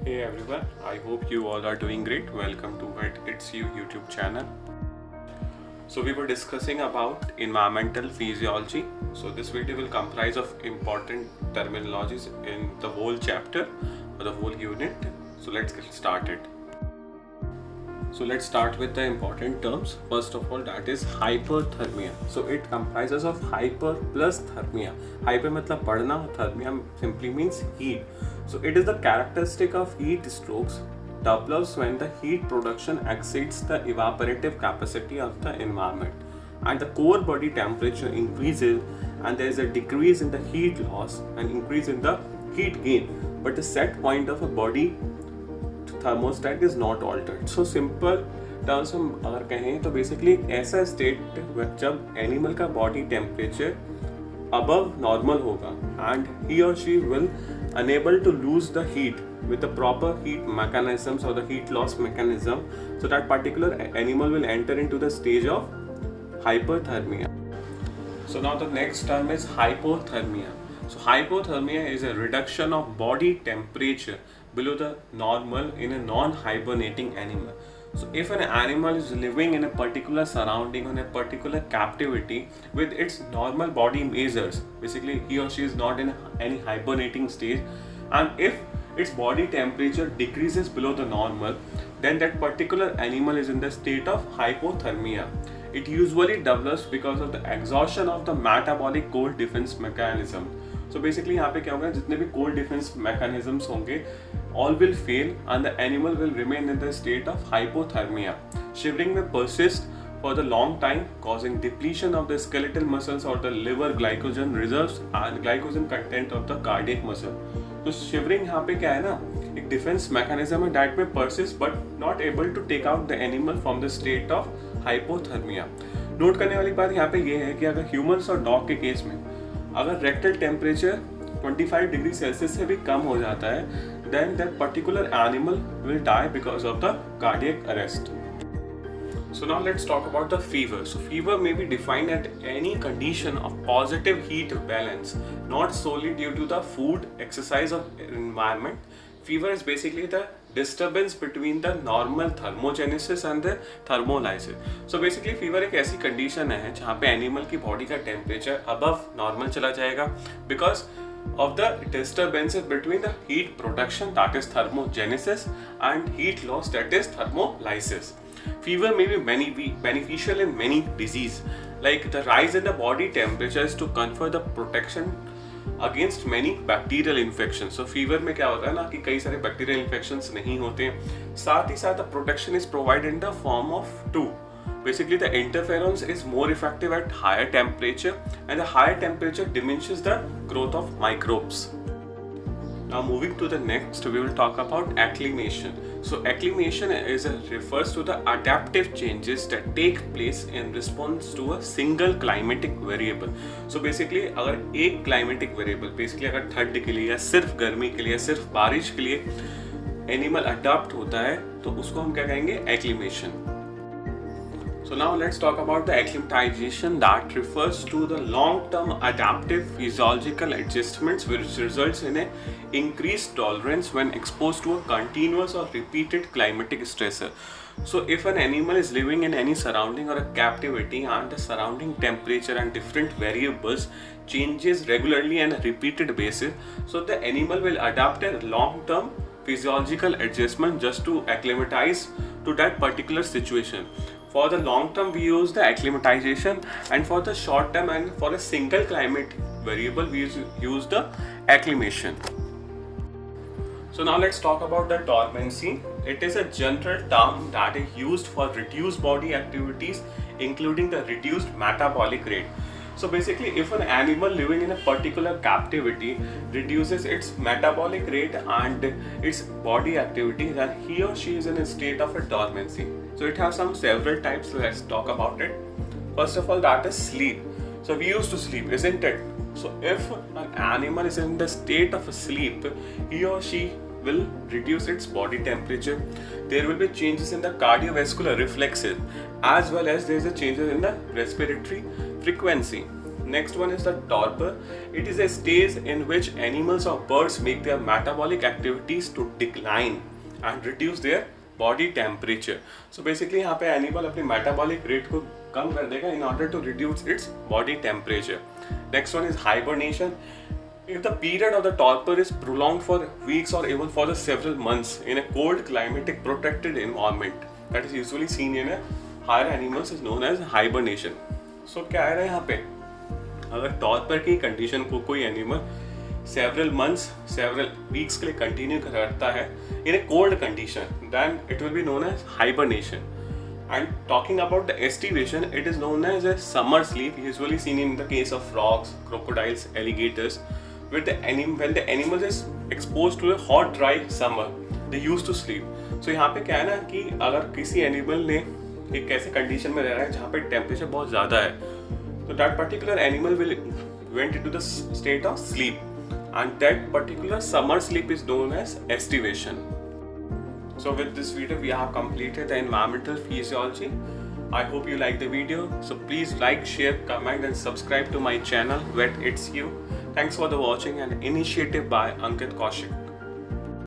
Hey everyone, I hope you all are doing great. Welcome to It's You YouTube channel. So we were discussing about environmental physiology. So this video will comprise of important terminologies in the whole chapter or the whole unit. So let's get started. So let's start with the important terms. First of all, that is hyperthermia. So it comprises of hyper plus thermia. Hyper मतलब बढ़ना, thermia simply means heat. So it is the characteristic of heat strokes develops when the heat production exceeds the evaporative capacity of the environment and the core body temperature increases and there is a decrease in the heat loss and increase in the heat gain, but the set point of a body thermostat is not altered. So simple terms हम अगर कहें तो basically एक ऐसा state जब animal का body temperature above normal होगा and he or she will unable to lose the heat with the proper heat mechanisms or the heat loss mechanism, so that particular animal will enter into the stage of hyperthermia. So now the next term is hypothermia. So hypothermia is a reduction of body temperature below the normal in a non-hibernating animal. So if an animal is living in a particular surrounding on a particular captivity with its normal body measures, basically he or she is not in any hibernating stage, and if its body temperature decreases below the normal, then that particular animal is in the state of hypothermia. It usually develops because of the exhaustion of the metabolic cold defense mechanism. So basically यहाँ पे क्या होगा, जितने भी cold defense mechanisms होंगे all will fail and the animal will remain in the state of hypothermia. Shivering may persist for the long time, causing depletion of the skeletal muscles or the liver glycogen reserves and glycogen content of the cardiac muscle. तो shivering यहाँ पे क्या है ना, एक defense mechanism है that may persist but not able to take out the animal from the state of hypothermia. Note करने वाली बात यहाँ पे ये है कि अगर humans और dog के केस में अगर रेक्टल टेम्परेचर 25 डिग्री सेल्सियस से भी कम हो जाता है then that particular animal will die because of the cardiac arrest. So now let's talk about the fever. So fever may be defined at any condition of positive heat balance, not solely due to the food, exercise or environment. Fever is basically the disturbance between the normal thermogenesis and the thermolysis. So basically fever एक ऐसी condition है जहाँ पे animal की body का temperature above normal चला जाएगा because of the disturbances between the heat production, that is thermogenesis, and heat loss, that is thermolysis. Fever may be beneficial in many diseases, like the rise in the body temperature is to confer the protection against many bacterial infections. So fever में क्या होता है ना कि कई सारे bacterial infections नहीं होते हैं, साथ ही साथ the protection is provided in the form of two. Basically the interferons is more effective at higher temperature and the higher temperature diminishes the growth of microbes. Now moving to the next, we will talk about acclimation. So acclimation refers to the adaptive changes that take place in response to a single climatic variable. So basically अगर एक climatic variable, basically अगर ठंड के लिए या सिर्फ गर्मी के लिए या सिर्फ बारिश के लिए एनिमल अडाप्ट होता है तो उसको हम क्या कहेंगे, acclimation. So now let's talk about the acclimatization, that refers to the long-term adaptive physiological adjustments which results in an increased tolerance when exposed to a continuous or repeated climatic stressor. So if an animal is living in any surrounding or a captivity and the surrounding temperature and different variables changes regularly on a repeated basis, so the animal will adapt a long-term physiological adjustment just to acclimatize to that particular situation. For the long term we use the acclimatization, and for the short term and for a single climate variable we use the acclimation. So now let's talk about the dormancy. It is a general term that is used for reduced body activities including the reduced metabolic rate. So basically if an animal living in a particular captivity reduces its metabolic rate and its body activity, then he or she is in a state of a dormancy. So it has several types, so let's talk about it. First of all, that is sleep. So we used to sleep, isn't it? So if an animal is in the state of sleep, he or she will reduce its body temperature. There will be changes in the cardiovascular reflexes as well as there is a changes in the respiratory frequency. Next one is the torpor. It is a stage in which animals or birds make their metabolic activities to decline and reduce their body temperature. So basically यहाँ पे animal अपनी metabolic rate को कम कर देगा in order to reduce its body temperature. Next one is hibernation. If the period of the torpor is prolonged for weeks or even for the several months in a cold climatic protected environment, that is usually seen in a higher animals is known as hibernation. So क्या है यहाँ पे, अगर torpor की condition को कोई animal several months, several weeks के लिए continue करता है in a cold condition, then it will be known as hibernation. And talking about the estivation, it is known as a summer sleep, usually seen in the case of frogs, crocodiles, alligators. When the animal is exposed to a hot dry summer, they used to sleep. So यहाँ पे क्या है ना कि अगर किसी animal ने एक ऐसे कंडीशन में रह रहा है जहाँ पे टेम्परेचर बहुत ज़्यादा है, तो that particular animal will went into the state of sleep, and that particular summer sleep is known as estivation. So with this video we have completed the environmental physiology. I hope you like the video. So please like, share, comment and subscribe to my channel Vet It's You. Thanks for the watching, an initiative by Ankit Kaushik.